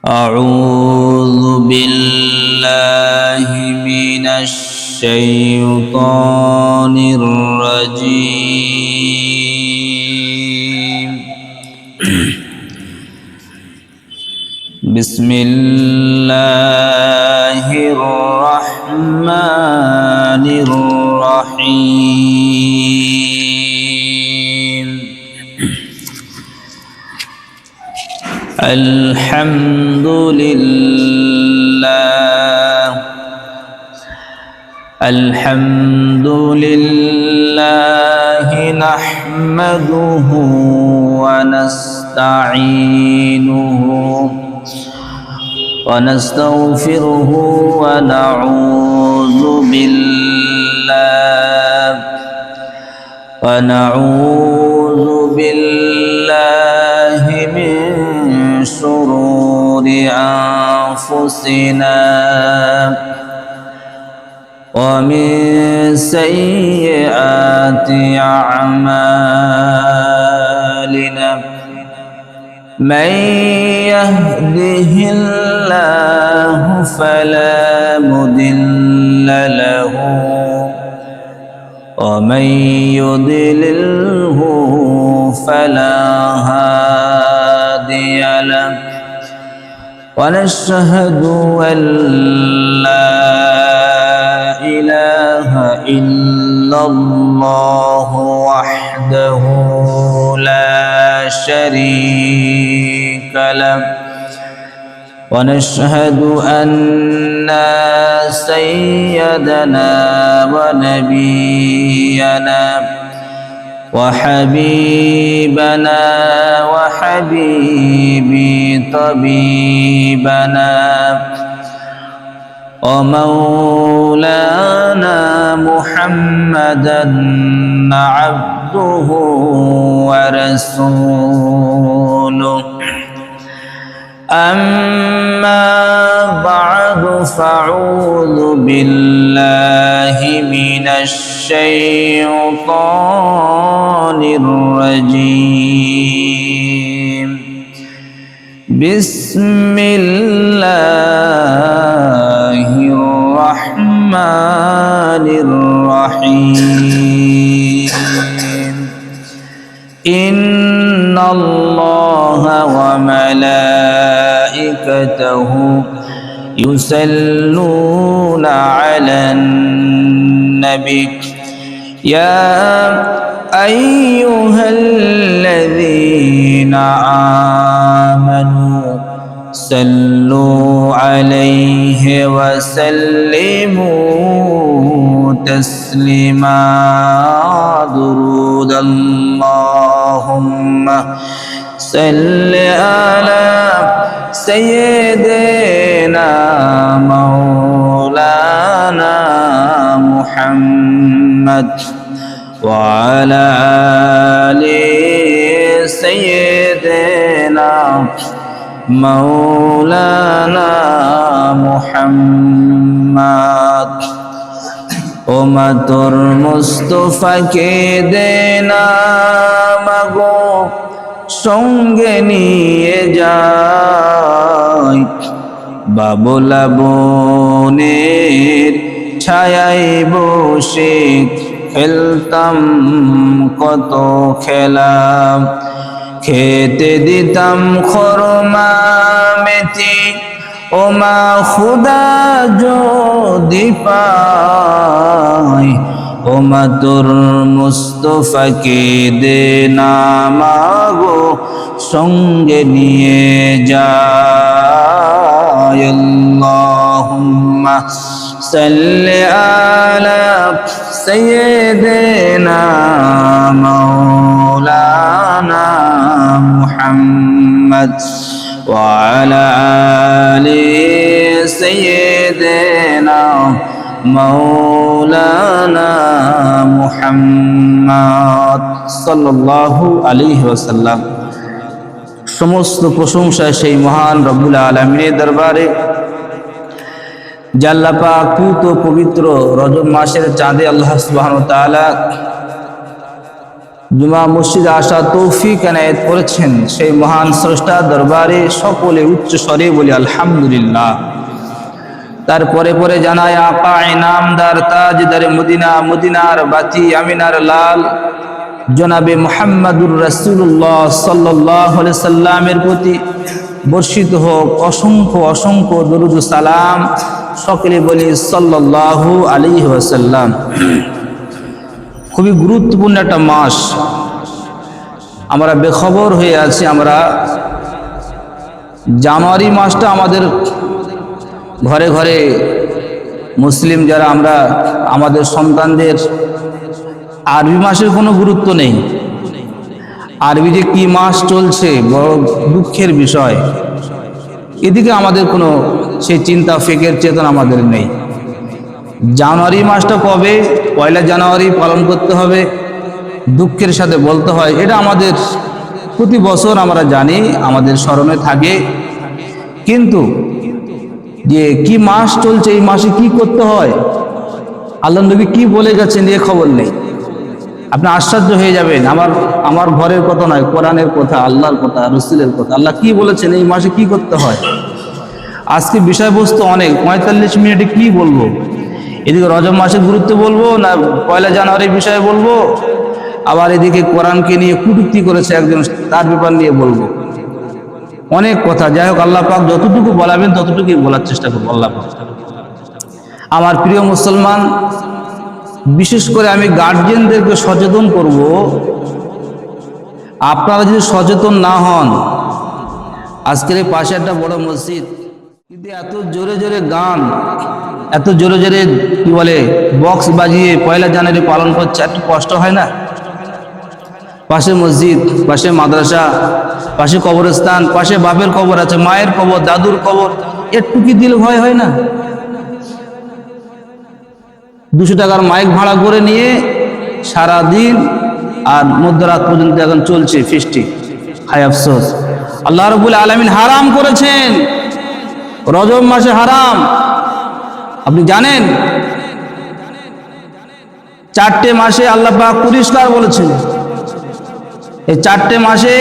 أعوذ بالله من الشيطان الرجيم. بسم الله الرحمن الرحيم. الحمد لله نحمده ونستعينه ونستغفره ونعوذ بالله من شرور أنفسنا ومن سيئات أعمالنا. من يهده الله فلا مضل له ومن يضلله فلا هادي له. ونشهد أن لا إله إلا الله وحده لا شريك له. ونشهد أن سيدنا ونبينا وحبيبنا وحبيب طبيبنا ومولانا محمدا عبده ورسوله. أما بعد فأعوذ بالله من الشيطان الرجيم. بسم الله الرحمن الرحيم. إن الله وملائكته يصلون على النبي يا أيها الذين آمنوا صلوا عليه وسلموا تسليما. درود اللهم صل على سيدنا مولانا محمد وعلى آل سيدنا مولانا محمد. উম্মতুর মুস্তাফাকে দেনা মাগো সঙ্গে নিয়ে যায়। বাবলা বনের ছায়ায় বসে খেলতাম কত খেলা। খেতে দিতাম খরমা মেথি ও মা খুদা যদি পাই। ও মা তোর মুস্তাফাকে দে না মাগো সঙ্গে নিয়ে যায়। আল্লাহুম্মা সাল্লি আলা সাইয়্যিদিনা মাওলানা মুহাম্মদ وعلى آل سيدنا مولانا محمد صلى الله عليه وسلم. সমস্ত প্রশংসা সেই মহান রব্বুল আলামিনের দরবারে যে আল্লাহ পাক পুত পবিত্র রজব মাসের চাঁদে আল্লাহ সুবহানাহু ওয়া তাআলা জুমা মসজিদে আসা তৌফিক এনায়েত করেছেন, সেই মহান স্রষ্টার দরবারে সকলে উচ্চ স্বরে বলি আলহামদুলিল্লাহ। তারপরে পরে জানাই আকা ইনামদার তাজদার মদিনা, মদিনার বাতি আমিনার লাল জনাবে মুহাম্মাদুর রাসূলুল্লাহ সাল্লাল্লাহু আলাইহি সাল্লামের প্রতি বর্ষিত হোক অসংখ্য অসংখ্য দরুদ ও সালাম। সকলে বলি সাল্লাল্লাহু আলাইহি ওয়াসাল্লাম। খুবই গুরুত্বপূর্ণ একটা মাস, আমরা বেখবর হয়ে আছি। আমরা জানুয়ারি মাসটা আমাদের ঘরে ঘরে মুসলিম যারা আমরা, আমাদের সন্তানদের আরবি মাসের কোনো গুরুত্ব নেই। আরবি যে কি মাস চলছে বড় দুঃখের বিষয়। এদিকে আমাদের কোনো সেই চিন্তা ফিকির চেতনা আমাদের নেই। জানুয়ারি মাসটা কবে, 1 জানুয়ারি পালন করতে হবে, দুঃখের সাথে বলতে হয়। এটা আমাদের প্রতি বছর আমরা জানি, আমাদের স্মরণে থাকে। কিন্তু যে কি মাস চলছে, এই মাসে কি করতে হয়, আল্লাহ নবী কি বলে গেছেন এ খবর নেই। আপনি আশ্চর্য হয়ে যাবেন। আমার ঘরের কথা নয়, কোরআনের কথা, আল্লাহর কথা, রাসূলের কথা। আল্লাহ কি বলেছেন এই মাসে কি করতে হয়। আজকে বিষয়বস্তু অনেক, 45 মিনিটে কি বলবো। এদিকে রজব মাসের গুরুত্ব বলবো না 1 জানুয়ারির বিষয়ে বলবো, আবার এদিকে কোরআনকে নিয়ে কটূক্তি করেছে একজন, তার ব্যাপার নিয়ে বলবো। অনেক কথা। যাই হোক, আল্লাহ পাক যতটুকু বলাবেন ততটুকুই বলার চেষ্টা করবো। আল্লাহ পাক। আমার প্রিয় মুসলমান, বিশেষ করে আমি গার্জিয়ানদেরকে সচেতন করব, আপনারা যদি সচেতন না হন। আজকের এই পাশে একটা বড় মসজিদ, কিন্তু এত জোরে জোরে গান, এত জোরে জোরে কি বলে বক্স বাজিয়ে 1 জানুয়ারি পালন করছে, একটু কষ্ট হয় না? পাশে মসজিদ, পাশে মাদ্রাসা, পাশে কবরস্থান, পাশে বাপের কবর আছে, মায়ের কবর, দাদুর কবর, একটু কি দিল ভয় হয় না? 200 টাকার মাইক ভাড়া করে নিয়ে সারাদিন আর মধ্যরাত পর্যন্ত এখন চলছে ফিস্টি। হায় আফসোস, আল্লাহ রাব্বুল আলামিন হারাম করেছেন, রজব মাসে হারাম। আপনি জানেন 4টে মাসে আল্লাহ পাক পরিষ্কার বলেছেন, এই 4টে মাসে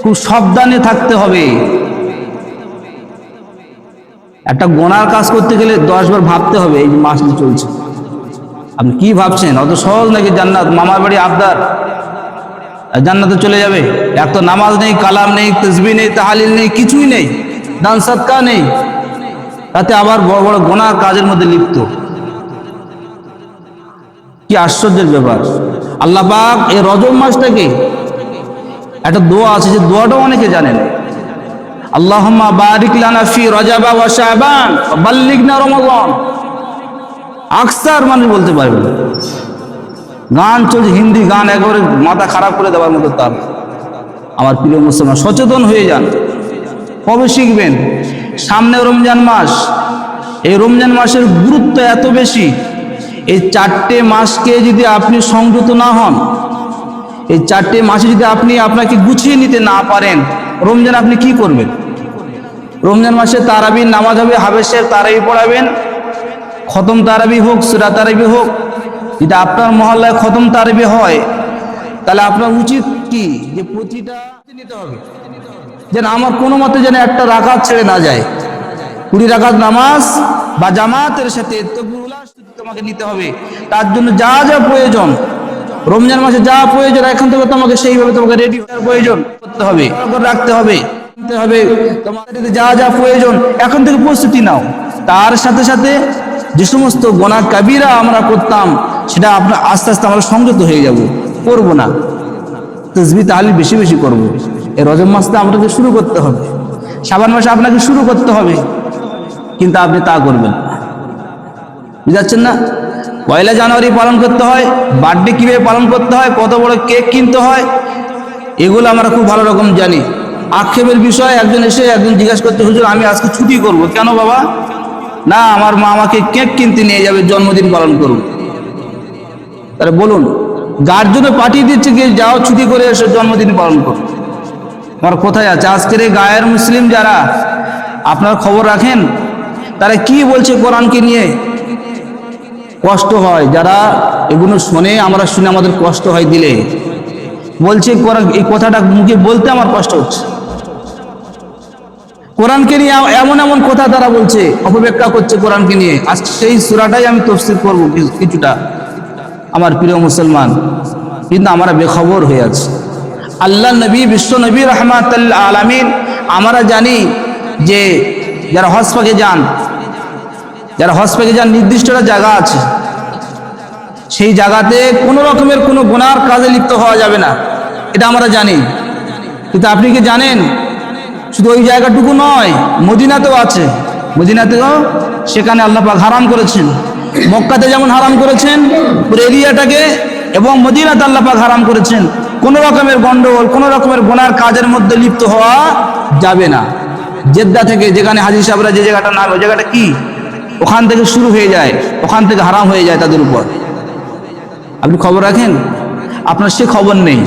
খুব সাবধানে থাকতে হবে। একটা গোনার কাজ করতে গেলে 10 বার ভাবতে হবে। এই যে মাস চলছে, আপনি কি ভাবছেন? অত সহজ নাকি জান্নাত? মামার বাড়ি আবদার, জান্নাতে চলে যাবে? এক তো নামাজ নেই, কালাম নেই, তাসবিহ নেই, তাহলিল নেই, কিছুই নেই, দান সাদকা নেই, তাতে আবার বড় বড় গোনার কাজের মধ্যে লিপ্ত। কি আশ্চর্যের ব্যাপার। আল্লাহ পাক এই রজব মাসটাকে একটা দোয়া আছে, যে দোয়াটাও অনেকে জানেন। আল্লাহুম্মা বারিক লানা ফি রজব ওয়া শাবান ওয়া বাল্লিগনা রমাদান। আকসার মানুষ বলতে পারবে না। গান চলছে, হিন্দি গান, একেবারে মাথা খারাপ করে দেওয়ার মতো তার। আমার প্রিয় মুসলমান, সচেতন হয়ে যান। কবে শিখবেন? সামনে রমজান মাস। এই রমজান মাসের গুরুত্ব এত বেশি। এই 4টে মাসকে যদি আপনি সংযত না হন, এই 4টে মাসে যদি আপনি আপনাকে গুছিয়ে নিতে না পারেন, রমজান আপনি কি করবেন? রমজান মাসে তারাবির নামাজ হবে, হাফেজের তারাবি পড়াবেন, খতম তারাবি হোক, সূরা তারাবি হোক। যদি আপনার মহল্লায় খতম তারাবি হয়, তাহলে আপনার উচিত কি, যে প্রতিটা নিতে হবে, যেন আমার কোনো মতে যেন একটা রাকাত ছেড়ে না যায়। 20 রাকাত নামাজ বা জামাতের সাথে তোমাকে নিতে হবে। তার জন্য যা যা প্রয়োজন, রমজান মাসে যা প্রয়োজন, এখন থেকে তোমাকে সেইভাবে তোমাকে রেডি হওয়ার প্রয়োজন করতে হবে, রাখতে হবে, তোমাদের যা যা প্রয়োজন এখন থেকে প্রস্তুতি নাও। তার সাথে সাথে যে সমস্ত গুনাহ কাবীরা আমরা করতাম, সেটা আপনার আস্তে আস্তে আমরা সংযত হয়ে যাব, করবো না। তাসবিহ তাহলিল বেশি বেশি করব। এই রজব মাসটা আপনাকে শুরু করতে হবে, শাবান মাসে আপনাকে শুরু করতে হবে, কিন্তু আপনি তা করবেন না। বুঝাচ্ছেন না? 1 জানুয়ারি পালন করতে হয়, বার্থডে কিভাবে পালন করতে হয়, কত বড় কেক কিনতে হয়, এগুলো আমরা খুব ভালো রকম জানি। আক্ষেপের বিষয়, একজন এসে একজন জিজ্ঞাসা করতে, হুজুর আমি আজকে ছুটি করব। কেন বাবা? না, আমার মা আমাকে কেক কিনতে নিয়ে যাবে, জন্মদিন পালন করুন। তাহলে বলুন, গার্জেনে পাঠিয়ে দিচ্ছে কি যাও ছুটি করে এসে জন্মদিন পালন করুন। আমার কোথায় আছে? আজকের এই গায়ের মুসলিম যারা, আপনারা খবর রাখেন তারা কি বলছে কোরআনকে নিয়ে। কষ্ট হয়, যারা এগুলো শোনে, আমরা শুনে আমাদের কষ্ট হয় দিলে। বলছে কোরআন, এই কথাটা মুখে বলতে আমার কষ্ট হচ্ছে। কোরআনকে নিয়ে এমন এমন কথা তারা বলছে, অপব্যাখ্যা করছে কোরআনকে নিয়ে। আজ সেই সূরাটাই আমি তাফসীর করব কিছুটা, আমার প্রিয় মুসলমান। কিন্তু আমরা বেখবর হয়ে আছি। আল্লাহ নবী, বিশ্ব নবী রাহমাতুল আলামিন, আমরা জানি যে যারা হজ পাকে যান, নির্দিষ্ট একটা জায়গা আছে, সেই জায়গাতে কোনো রকমের কোনো গুনার কাজে লিপ্ত হওয়া যাবে না, এটা আমরা জানি। কিন্তু আপনি কি জানেন, শুধু ওই জায়গাটুকু নয়, মদিনাতেও আছে। মদিনাতেও সেখানে আল্লাহ পাক হারাম করেছেন। মক্কাতে যেমন হারাম করেছেন পুরো এরিয়াটাকে, এবং মদিনাতে আল্লাহ পাক হারাম করেছেন। কোনো রকমের গন্ডগোল, কোনো রকমের গুনার কাজের মধ্যে লিপ্ত হওয়া যাবে না। জেদ্দা থেকে, যেখানে হাজী সাহেবরা যে জায়গাটা নাম, ওই জায়গাটা কি, ওখান থেকে শুরু হয়ে যায়, ওখান থেকে হারাম হয়ে যায় তাদের উপর। আপনি খবর রাখেন? আপনার সে খবর নেই।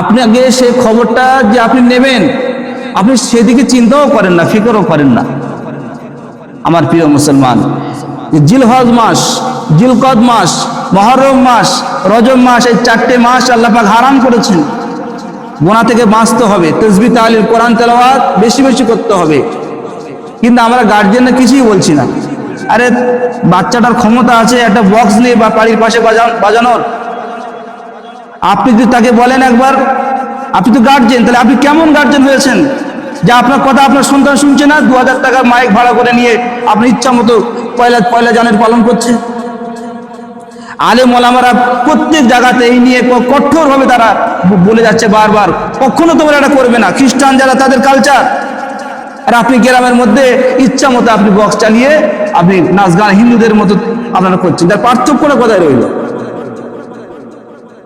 আপনি আগে সে খবরটা যে আপনি নেবেন, আপনি সেদিকে চিন্তাও করেন না, ফিকরও করেন না। আমার প্রিয় মুসলমান, জিলহজ মাস, জিলকদ মাস, মুহররম মাস, রজব মাস, এই 4টে মাস আল্লাহ পাক হারাম করেছেন। গুনাহ থেকে বাঁচতে হবে, তাসবিহ তাহলিল কোরআন তেলাওয়াত বেশি বেশি করতে হবে। কিন্তু আমরা গার্জিয়ানরা কিছুই বলছি না। আরে বাচ্চাটার ক্ষমতা আছে একটা বক্স নিয়ে বা বাড়ির পাশে বাজানোর, আপনি যদি তাকে বলেন একবার, আপনি তো গার্জেন, তাহলে আপনি কেমন গার্জেন হয়েছেন যে আপনার কথা আপনার সন্তান শুনছে না? 2000 টাকার মাইক ভাড়া করে নিয়ে আপনি ইচ্ছা মতো পয়লা জানের পালন করছে। আলেম ওলামারা প্রত্যেক জায়গাতে এই নিয়ে কঠোরভাবে তারা বলে যাচ্ছে বারবার, কখনো তোমরা এটা করবে না। খ্রিস্টান যারা, তাদের কালচার। আর আপনি গ্রামের মধ্যে ইচ্ছা মতো আপনি বক্স চালিয়ে আপনি নাচ গান হিন্দুদের মতো আপনারা করছেন। তার পার্থক্যটা কোথায় রইল?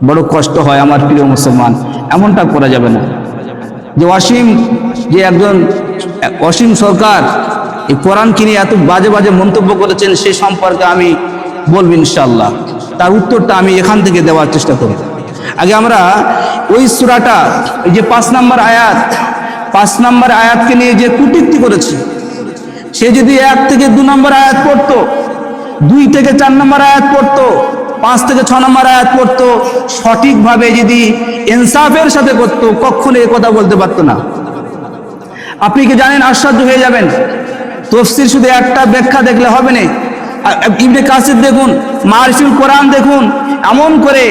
বড় কষ্ট হয় আমার প্রিয় মুসলমান, এমনটা করা যাবে না। যে একজন অসীম সরকার এই কোরআনকে নিয়ে এত বাজে বাজে মন্তব্য করেছেন, সে সম্পর্কে আমি বলবো ইনশাআল্লাহ। তার উত্তরটা আমি এখান থেকে দেওয়ার চেষ্টা করব। আগে আমরা ওই সূরাটা, এই যে 5 নম্বর আয়াত, 5 নম্বর আয়াতকে নিয়ে যে কটূক্তি করেছে, সে যদি 1 থেকে 2 নম্বর আয়াত পড়তো, 2 থেকে 4 নম্বর আয়াত পড়তো, 5 থেকে 6 নম্বর আয়াত পড়তো, সঠিকভাবে যদি ইনসাফের সাথে করতো, কখনো এই কথা বলতে পারতো না। আপনি কি জানেন, আশ্চর্য হয়ে যাবেন, তাফসীর শুধু একটা ব্যাখ্যা দেখলে হবে না। ইবনে কাসির দেখুন, মারিফুল কোরআন দেখুন, এমন করে